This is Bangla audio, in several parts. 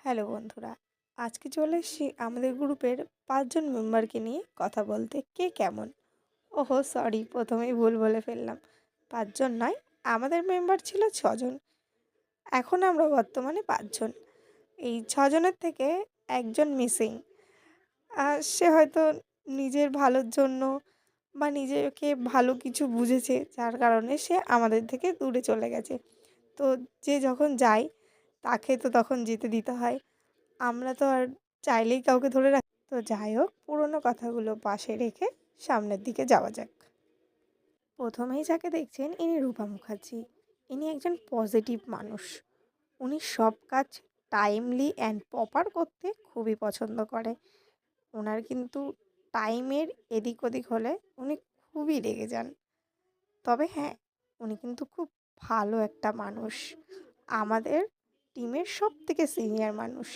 হ্যালো বন্ধুরা, আজকে চলে এসেছি আমাদের গ্রুপের ৫ জন মেম্বারকে নিয়ে কথা বলতে। কে কেমন? ওহো সরি, প্রথমেই ভুল বলে ফেললাম। ৫ জন নয়, আমাদের মেম্বার ছিল ৬ জন। এখন আমরা বর্তমানে ৫ জন। এই ৬ জনের থেকে একজন মিসিং। সে হয়তো নিজের ভালোর জন্য বা নিজেকে ভালো কিছু বুঝেছে, যার কারণে সে আমাদের থেকে দূরে চলে গেছে। তো যে যখন যায় তাকে তো তখন যেতে দিতে হয়। আমরা তো আর চাইলেই কাউকে ধরে তো যাই হোক, পুরোনো কথাগুলো পাশে রেখে সামনের দিকে যাওয়া যাক। প্রথমেই যাকে দেখছেন ইনি রূপা মুখার্জি। ইনি একজন পজিটিভ মানুষ। উনি সব কাজ টাইমলি অ্যান্ড প্রপার করতে খুবই পছন্দ করে। ওনার কিন্তু টাইমের এদিক ওদিক হলে উনি খুবই রেগে যান। তবে হ্যাঁ, উনি কিন্তু খুব ভালো একটা মানুষ। আমাদের টিমের সবথেকে সিনিয়র মানুষ।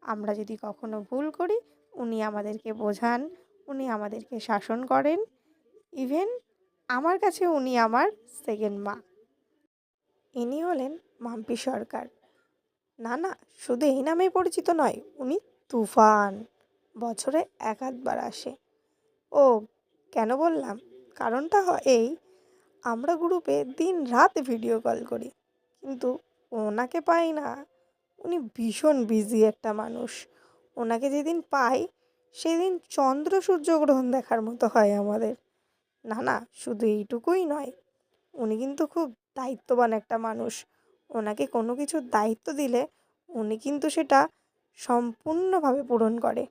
আমরা যদি কখনো ভুল করি, উনি আমাদেরকে বোঝান, উনি আমাদেরকে শাসন করেন। ইভেন আমার কাছে উনি আমার সেকেন্ড মা। ইনি হলেন মাম্পি সরকার। না, না, শুধু এই নামেই পরিচিত নয়, উনি তুফান। বছরে ১-৮ বার আসে। ও কেন বললাম? কারণটা এই, আমরা গ্রুপে দিনরাত ভিডিও কল করি, কিন্তু ওনাকে পাই না। উনি ভীষণ বিজি একটা মানুষ। ওনাকে যেদিন পাই সেদিন চন্দ্র সূর্যগ্রহণ দেখার মতো হয় আমাদের। না, না, শুধু এইটুকুই নয়, উনি কিন্তু খুব দায়িত্ববান একটা মানুষ। ওনাকে কোনো কিছুর দায়িত্ব দিলে উনি কিন্তু সেটা সম্পূর্ণভাবে পূরণ করে।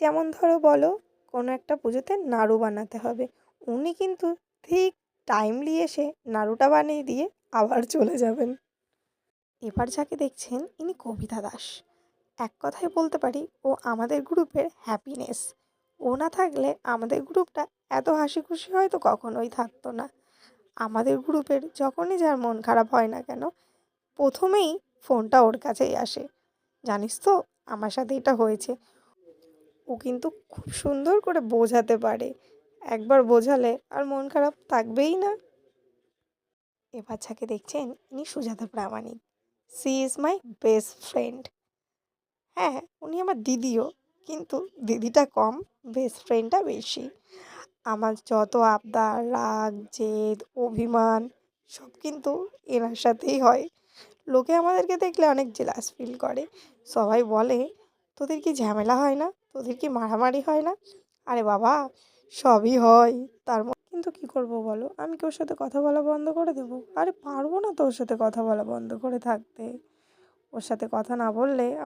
যেমন ধরো বলো, কোনো একটা পুজোতে নাড়ু বানাতে হবে, উনি কিন্তু ঠিক টাইমলি এসে নাড়ুটা বানিয়ে দিয়ে আবার চলে যাবেন। এবার যাকে দেখছেন ইনি কবিতা দাস। এক কথায় বলতে পারি ও আমাদের গ্রুপের হ্যাপিনেস। ও না থাকলে আমাদের গ্রুপটা এত হাসি খুশি হয়তো কখনোই থাকতো না। আমাদের গ্রুপের যখনই যার মন খারাপ হয় না কেন, প্রথমেই ফোনটা ওর কাছেই আসে। জানিস তো, আমার সাথে এটা হয়েছে। ও কিন্তু খুব সুন্দর করে বোঝাতে পারে। একবার বোঝালে আর মন খারাপ থাকবেই না। এবার যাকে দেখছেন ইনি Sujata Pramanik. She is my best friend. হ্যাঁ, উনি আমার দিদিও, কিন্তু দিদিটা কম, বেস্ট ফ্রেন্ডটা বেশি। আমার যত আবদার, রাগ, জেদ, অভিমান সব কিন্তু এনার সাথেই হয়। লোকে আমাদেরকে দেখলে অনেক জেলাস ফিল করে। সবাই বলে, তোদের কি ঝামেলা হয় না? তোদের কি মারামারি হয় না? আরে বাবা, সবই হয়। কিন্তু কি করব বলো? আমি কি ওর সাথে কথা বলা বন্ধ করে দেবো? আরে পারবো না তো ওর সাথে কথা বলা বন্ধ করে থাকতে। ওর সাথে কথা না বললে